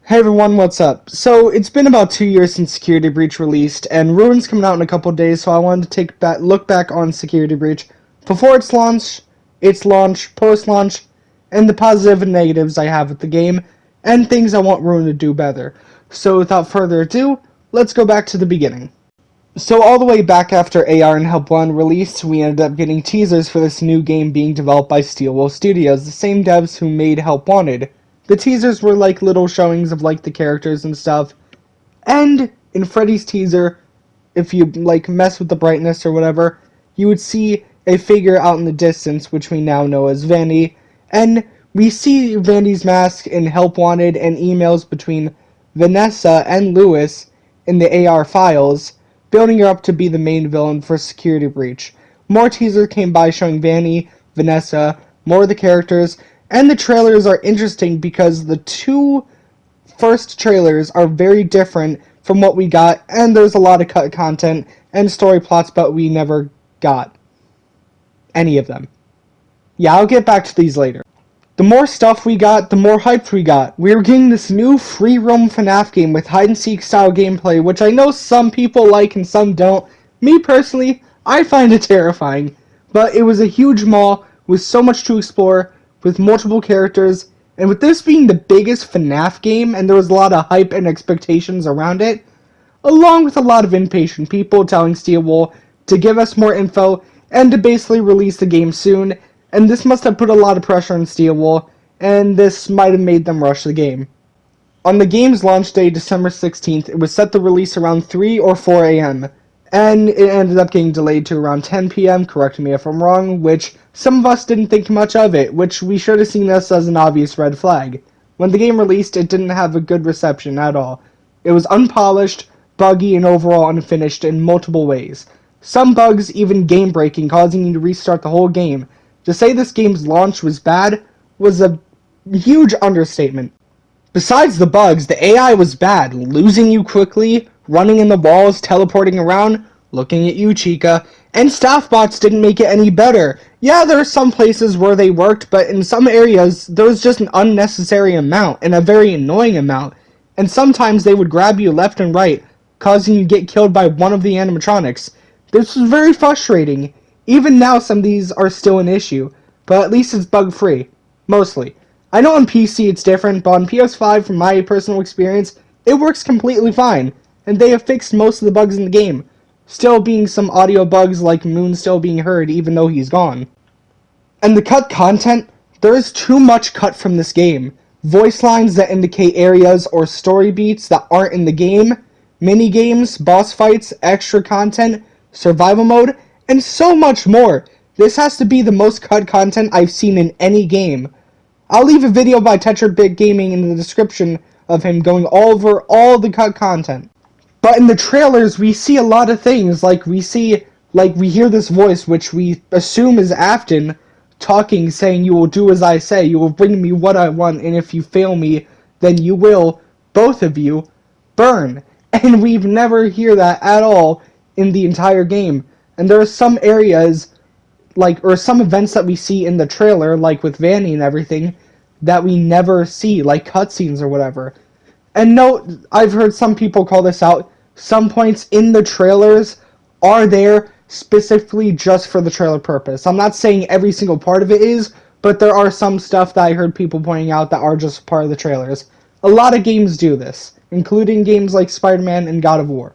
Hey everyone, what's up? So, it's been about 2 years since Security Breach released, and Ruin's coming out in a couple days, so I wanted to look back on Security Breach before its launch, post-launch, and the positive and negatives I have with the game, and things I want Ruin to do better. So, without further ado, let's go back to the beginning. So, all the way back after AR and Help 1 released, we ended up getting teasers for this new game being developed by Steelwolf Studios, the same devs who made Help Wanted. The teasers were like little showings of like the characters and stuff. And in Freddy's teaser, if you like mess with the brightness or whatever, you would see a figure out in the distance, which we now know as Vandy. And we see Vandy's mask in Help Wanted and emails between Vanessa and Lewis in the AR files, building her up to be the main villain for Security Breach. More teasers came by showing Vanny, Vanessa, more of the characters, and the trailers are interesting because the two first trailers are very different from what we got, and there's a lot of cut content and story plots, but we never got any of them. Yeah, I'll get back to these later. The more stuff we got, the more hyped we got. We were getting this new free roam FNAF game with hide-and-seek style gameplay, which I know some people like and some don't. Me personally, I find it terrifying. But it was a huge mall with so much to explore, with multiple characters, and with this being the biggest FNAF game, and there was a lot of hype and expectations around it, along with a lot of impatient people telling Steelwolf to give us more info and to basically release the game soon, and this must have put a lot of pressure on Steelwolf, and this might have made them rush the game. On the game's launch day, December 16th, it was set to release around 3 or 4 a.m., and it ended up getting delayed to around 10 p.m., correct me if I'm wrong, which some of us didn't think much of it, which we should have seen this as an obvious red flag. When the game released, it didn't have a good reception at all. It was unpolished, buggy, and overall unfinished in multiple ways. Some bugs even game-breaking, causing you to restart the whole game. To say this game's launch was bad was a huge understatement. Besides the bugs, the AI was bad, losing you quickly, running in the walls, teleporting around, looking at you, Chica, and staff bots didn't make it any better. Yeah, there are some places where they worked, but in some areas, there was just an unnecessary amount, and a very annoying amount, and sometimes they would grab you left and right, causing you to get killed by one of the animatronics. This was very frustrating. Even now, some of these are still an issue, but at least it's bug-free. Mostly. I know on PC it's different, but on PS5, from my personal experience, it works completely fine, and they have fixed most of the bugs in the game, still being some audio bugs like Moon still being heard even though he's gone. And the cut content, there is too much cut from this game. Voice lines that indicate areas or story beats that aren't in the game, mini-games, boss fights, extra content, survival mode, and so much more. This has to be the most cut content I've seen in any game. I'll leave a video by Tetra Bit Gaming in the description of him going over all the cut content. But in the trailers, we see a lot of things, we hear this voice, which we assume is Afton, talking, saying, "You will do as I say, you will bring me what I want, and if you fail me, then you will, both of you, burn." And we've never hear that at all in the entire game. And there are some areas, or some events that we see in the trailer, like with Vanny and everything, that we never see, like cutscenes or whatever. And note, I've heard some people call this out, some points in the trailers are there specifically just for the trailer purpose. I'm not saying every single part of it is, but there are some stuff that I heard people pointing out that are just part of the trailers. A lot of games do this, including games like Spider-Man and God of War.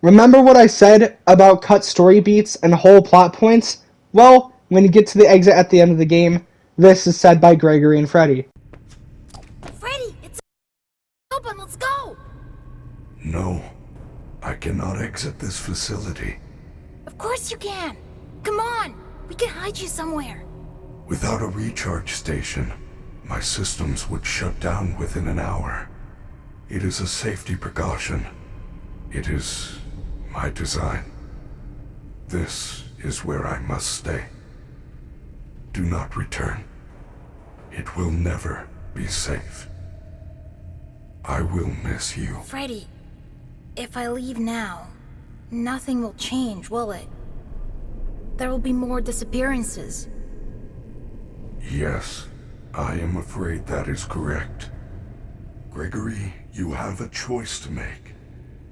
Remember what I said about cut story beats and whole plot points? Well, when you get to the exit at the end of the game, this is said by Gregory and Freddy. Freddy, it's open, let's go! No, I cannot exit this facility. Of course you can! Come on, we can hide you somewhere. Without a recharge station, my systems would shut down within an hour. It is a safety precaution. It is my design. This is where I must stay. Do not return. It will never be safe. I will miss you. Freddy, if I leave now, nothing will change, will it? There will be more disappearances. Yes, I am afraid that is correct. Gregory, you have a choice to make.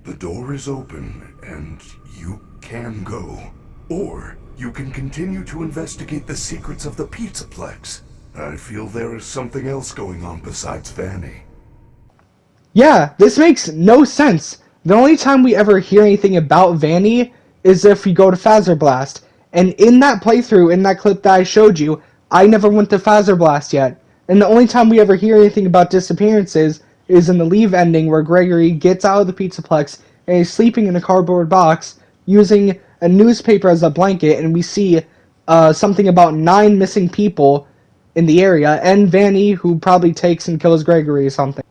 The door is open, and you can go. Or you can continue to investigate the secrets of the Pizzaplex. I feel there is something else going on besides Vanny. Yeah, this makes no sense. The only time we ever hear anything about Vanny is if we go to Fazerblast. And in that playthrough, in that clip that I showed you, I never went to Fazerblast yet. And the only time we ever hear anything about disappearances is in the Leave ending, where Gregory gets out of the Pizzaplex and is sleeping in a cardboard box using a newspaper as a blanket, and we see something about 9 missing people in the area, and Vanny, who probably takes and kills Gregory or something.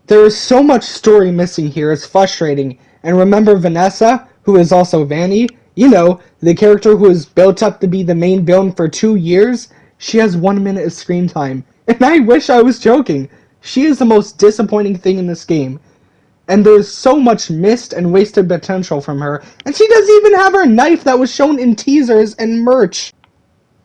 There is so much story missing here, it's frustrating. And remember Vanessa, who is also Vanny? You know, the character who is built up to be the main villain for 2 years? She has 1 minute of screen time. And I wish I was joking. She is the most disappointing thing in this game. And there's so much missed and wasted potential from her. And she doesn't even have her knife that was shown in teasers and merch.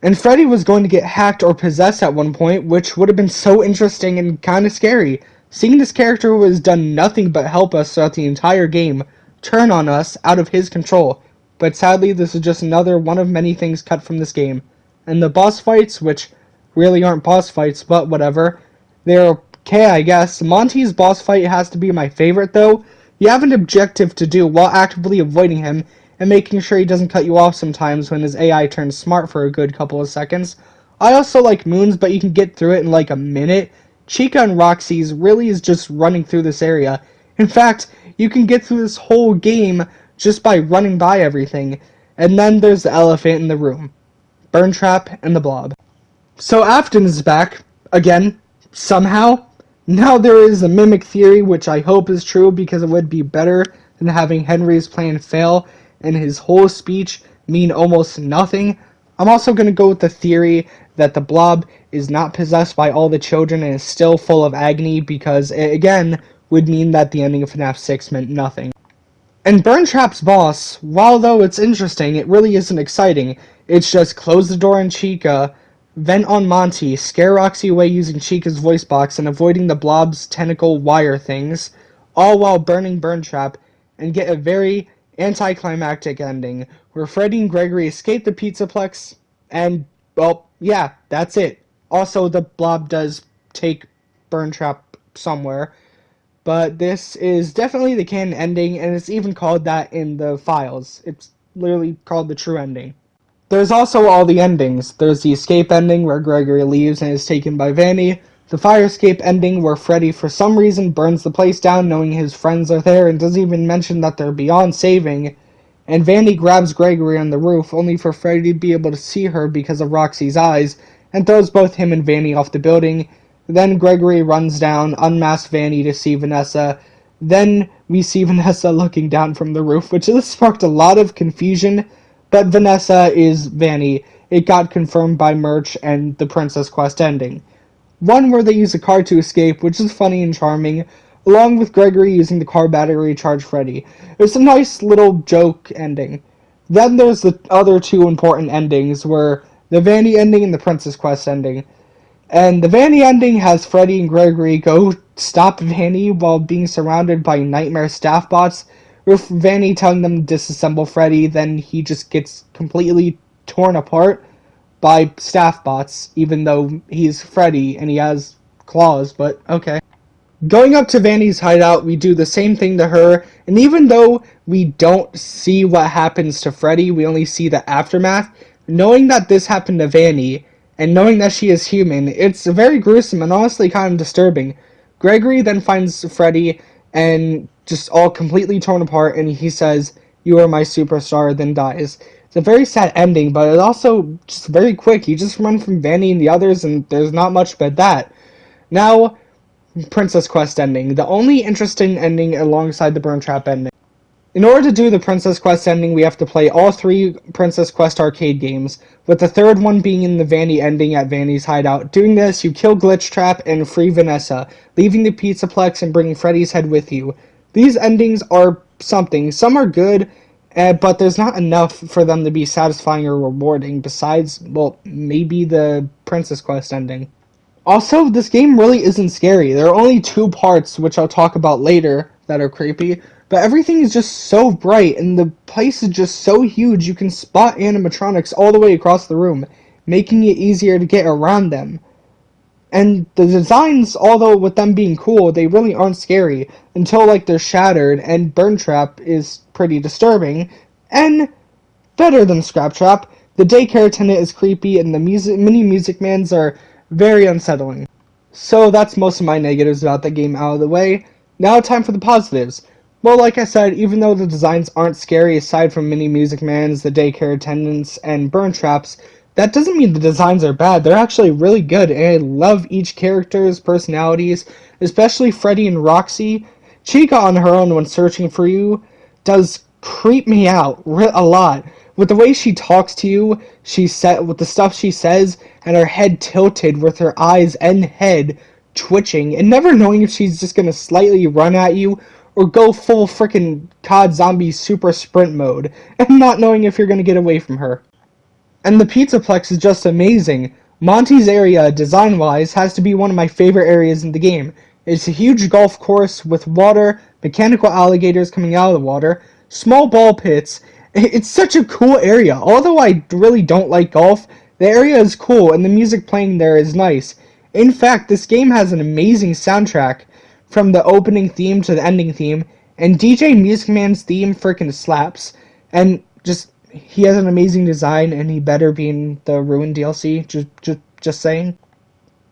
And Freddy was going to get hacked or possessed at one point, which would have been so interesting and kind of scary. Seeing this character who has done nothing but help us throughout the entire game turn on us out of his control. But sadly, this is just another one of many things cut from this game. And the boss fights, which really aren't boss fights, but whatever, they're okay, I guess. Monty's boss fight has to be my favorite, though. You have an objective to do while actively avoiding him and making sure he doesn't cut you off sometimes when his AI turns smart for a good couple of seconds. I also like Moon's, but you can get through it in like a minute. Chica and Roxy's really is just running through this area. In fact, you can get through this whole game just by running by everything. And then there's the elephant in the room. Burntrap and the Blob. So Afton is back, again, somehow. Now there is a mimic theory, which I hope is true because it would be better than having Henry's plan fail and his whole speech mean almost nothing. I'm also going to go with the theory that the Blob is not possessed by all the children and is still full of agony because it, again, would mean that the ending of FNAF 6 meant nothing. And Burntrap's boss, while though it's interesting, it really isn't exciting. It's just close the door on Chica, vent on Monty, scare Roxy away using Chica's voice box, and avoiding the Blob's tentacle wire things, all while burning Burntrap, and get a very anticlimactic ending, where Freddy and Gregory escape the Pizzaplex, and, well, yeah, that's it. Also, the Blob does take Burntrap somewhere, but this is definitely the canon ending, and it's even called that in the files. It's literally called the true ending. There's also all the endings. There's the escape ending, where Gregory leaves and is taken by Vanny. The fire escape ending, where Freddy for some reason burns the place down knowing his friends are there and doesn't even mention that they're beyond saving. And Vanny grabs Gregory on the roof, only for Freddy to be able to see her because of Roxy's eyes, and throws both him and Vanny off the building. Then Gregory runs down, unmasks Vanny to see Vanessa. Then we see Vanessa looking down from the roof, which has sparked a lot of confusion. But Vanessa is Vanny. It got confirmed by merch and the Princess Quest ending. One where they use a car to escape, which is funny and charming, along with Gregory using the car battery to charge Freddy. It's a nice little joke ending. Then there's the other two important endings, where the Vanny ending and the Princess Quest ending. And the Vanny ending has Freddy and Gregory go stop Vanny while being surrounded by nightmare staff bots, with Vanny telling them to disassemble Freddy, then he just gets completely torn apart by staff bots, even though he's Freddy and he has claws, but okay. Going up to Vanny's hideout, we do the same thing to her, and even though we don't see what happens to Freddy, we only see the aftermath, knowing that this happened to Vanny, and knowing that she is human, it's very gruesome and honestly kind of disturbing. Gregory then finds Freddy and just all completely torn apart, and he says, "You are my superstar," then dies. It's a very sad ending, but it's also just very quick. You just run from Vanny and the others, and there's not much but that. Now, Princess Quest ending. The only interesting ending alongside the Burntrap ending. In order to do the Princess Quest ending, we have to play all 3 Princess Quest arcade games, with the third one being in the Vanny ending at Vanny's hideout. Doing this, you kill Glitchtrap and free Vanessa, leaving the Pizzaplex and bringing Freddy's head with you. These endings are something. Some are good, but there's not enough for them to be satisfying or rewarding, besides, well, maybe the Princess Quest ending. Also, this game really isn't scary. There are only two parts, which I'll talk about later, that are creepy, but everything is just so bright, and the place is just so huge you can spot animatronics all the way across the room, making it easier to get around them. And the designs, although with them being cool, they really aren't scary until like they're shattered, and Burn Trap is pretty disturbing. And better than Scrap Trap, the daycare attendant is creepy, and the mini Music Mans are very unsettling. So that's most of my negatives about the game out of the way. Now time for the positives. Well, like I said, even though the designs aren't scary aside from mini Music Mans, the daycare attendants, and burn traps, that doesn't mean the designs are bad. They're actually really good, and I love each character's personalities, especially Freddy and Roxy. Chica on her own when searching for you does creep me out a lot. With the way she talks to you, with the stuff she says, and her head tilted with her eyes and head twitching, and never knowing if she's just gonna slightly run at you or go full frickin' COD Zombie super sprint mode, and not knowing if you're gonna get away from her. And the Pizzaplex is just amazing. Monty's area, design-wise, has to be one of my favorite areas in the game. It's a huge golf course with water, mechanical alligators coming out of the water, small ball pits. It's such a cool area. Although I really don't like golf, the area is cool and the music playing there is nice. In fact, this game has an amazing soundtrack, from the opening theme to the ending theme, and DJ Music Man's theme freaking slaps. And just, he has an amazing design, and he better be in the Ruin DLC, just saying.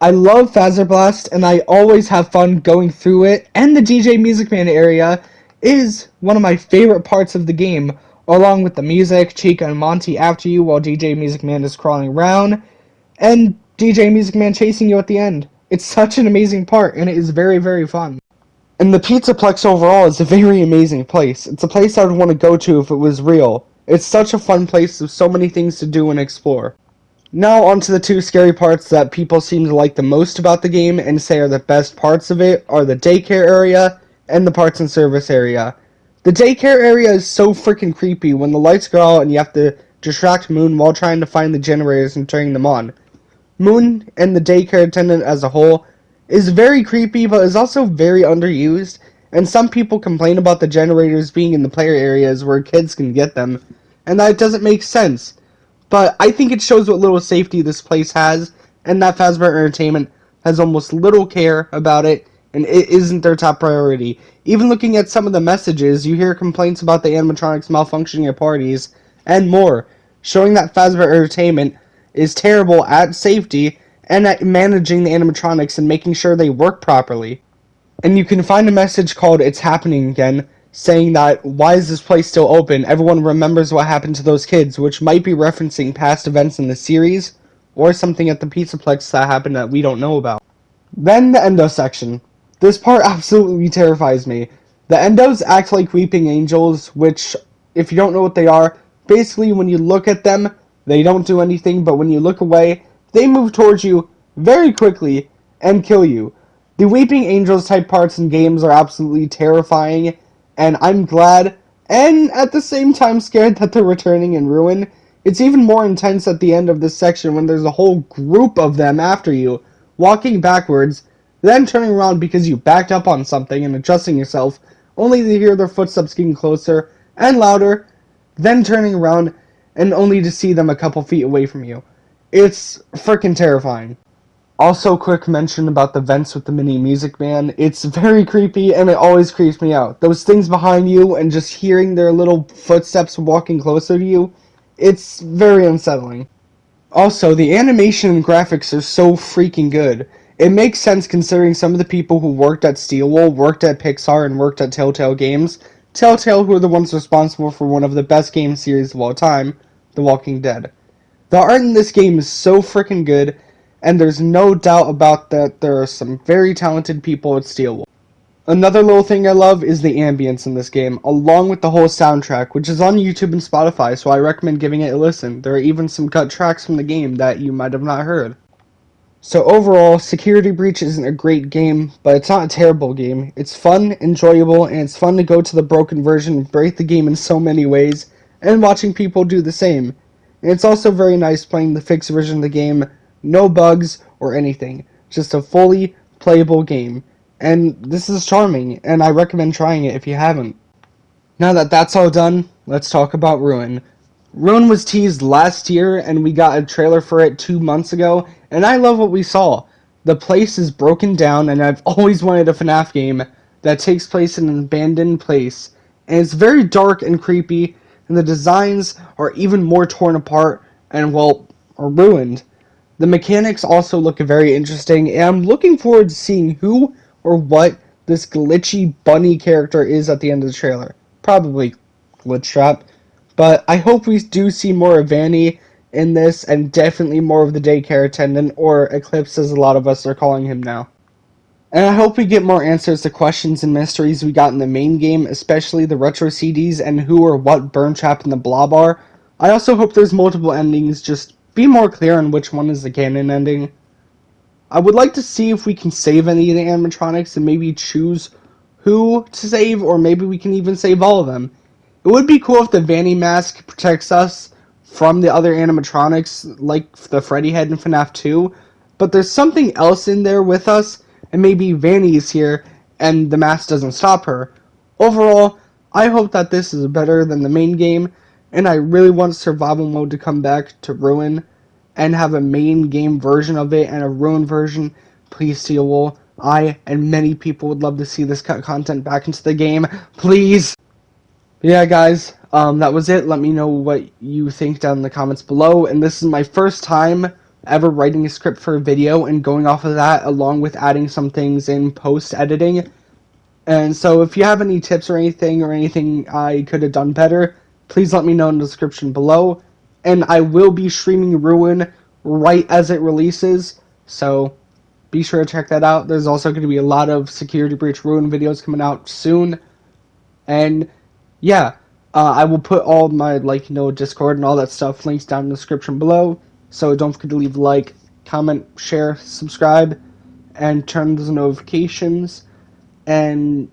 I love Fazer Blast, and I always have fun going through it, and the DJ Music Man area is one of my favorite parts of the game, along with the music, Chica and Monty after you while DJ Music Man is crawling around, and DJ Music Man chasing you at the end. It's such an amazing part, and it is very, very fun. And the Pizzaplex overall is a very amazing place. It's a place I would want to go to if it was real. It's such a fun place with so many things to do and explore. Now on to the two scary parts that people seem to like the most about the game and say are the best parts of it are the daycare area and the parts and service area. The daycare area is so freaking creepy when the lights go out and you have to distract Moon while trying to find the generators and turning them on. Moon and the daycare attendant as a whole is very creepy, but is also very underused, and some people complain about the generators being in the player areas where kids can get them, and that doesn't make sense. But I think it shows what little safety this place has, and that Fazbear Entertainment has almost little care about it, and it isn't their top priority. Even looking at some of the messages, you hear complaints about the animatronics malfunctioning at parties, and more, showing that Fazbear Entertainment is terrible at safety and at managing the animatronics and making sure they work properly. And you can find a message called "It's Happening Again," saying that, why is this place still open? Everyone remembers what happened to those kids, which might be referencing past events in the series, or something at the Pizzaplex that happened that we don't know about. Then the Endo section. This part absolutely terrifies me. The Endos act like weeping angels, which, if you don't know what they are, basically when you look at them, they don't do anything, but when you look away, they move towards you very quickly and kill you. The Weeping Angels type parts in games are absolutely terrifying, and I'm glad, and at the same time scared that they're returning in Ruin. It's even more intense at the end of this section when there's a whole group of them after you, walking backwards, then turning around because you backed up on something and adjusting yourself, only to hear their footsteps getting closer and louder, then turning around and only to see them a couple feet away from you. It's freaking terrifying. Also, quick mention about the vents with the mini Music Man. It's very creepy and it always creeps me out. Those things behind you and just hearing their little footsteps walking closer to you, it's very unsettling. Also, the animation and graphics are so freaking good. It makes sense considering some of the people who worked at Steelwool, worked at Pixar, and worked at Telltale Games. Telltale, who are the ones responsible for one of the best game series of all time, The Walking Dead. The art in this game is so freaking good, and there's no doubt about that there are some very talented people at Steelwool. Another little thing I love is the ambience in this game, along with the whole soundtrack, which is on YouTube and Spotify, so I recommend giving it a listen. There are even some cut tracks from the game that you might have not heard. So overall, Security Breach isn't a great game, but it's not a terrible game. It's fun, enjoyable, and it's fun to go to the broken version and break the game in so many ways, and watching people do the same. And it's also very nice playing the fixed version of the game, no bugs or anything. just a fully playable game. And this is charming, and I recommend trying it if you haven't. Now that that's all done, let's talk about Ruin. Ruin was teased last year, and we got a trailer for it 2 months ago, and I love what we saw. The place is broken down, and I've always wanted a FNAF game that takes place in an abandoned place. And it's very dark and creepy, and the designs are even more torn apart and, well, are ruined. The mechanics also look very interesting, and I'm looking forward to seeing who or what this glitchy bunny character is at the end of the trailer. Probably Glitchtrap. But I hope we do see more of Vanny in this, and definitely more of the daycare attendant, or Eclipse as a lot of us are calling him now. And I hope we get more answers to questions and mysteries we got in the main game, especially the retro CDs and who or what Burntrap and the Blob are. I also hope there's multiple endings, just be more clear on which one is the canon ending. I would like to see if we can save any of the animatronics and maybe choose who to save, or maybe we can even save all of them. It would be cool if the Vanny mask protects us from the other animatronics, like the Freddy head in FNAF 2, but there's something else in there with us, and maybe Vanny is here, and the mask doesn't stop her. Overall, I hope that this is better than the main game, and I really want survival mode to come back to Ruin, and have a main game version of it and a Ruin version. Please, Steel. I and many people would love to see this content back into the game. Please! But yeah, guys, that was it. Let me know what you think down in the comments below. And this is my first time ever writing a script for a video and going off of that, along with adding some things in post-editing. And so if you have any tips or anything I could have done better, please let me know in the description below. And I will be streaming Ruin right as it releases, so be sure to check that out. There's also going to be a lot of Security Breach Ruin videos coming out soon. And yeah, I will put all my, Discord and all that stuff, links down in the description below. So don't forget to leave a like, comment, share, subscribe, and turn those notifications. And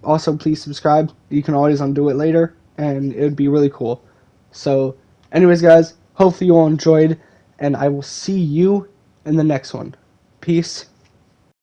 also, please subscribe. You can always undo it later, and it would be really cool. So, anyways, guys, hopefully you all enjoyed, and I will see you in the next one. Peace.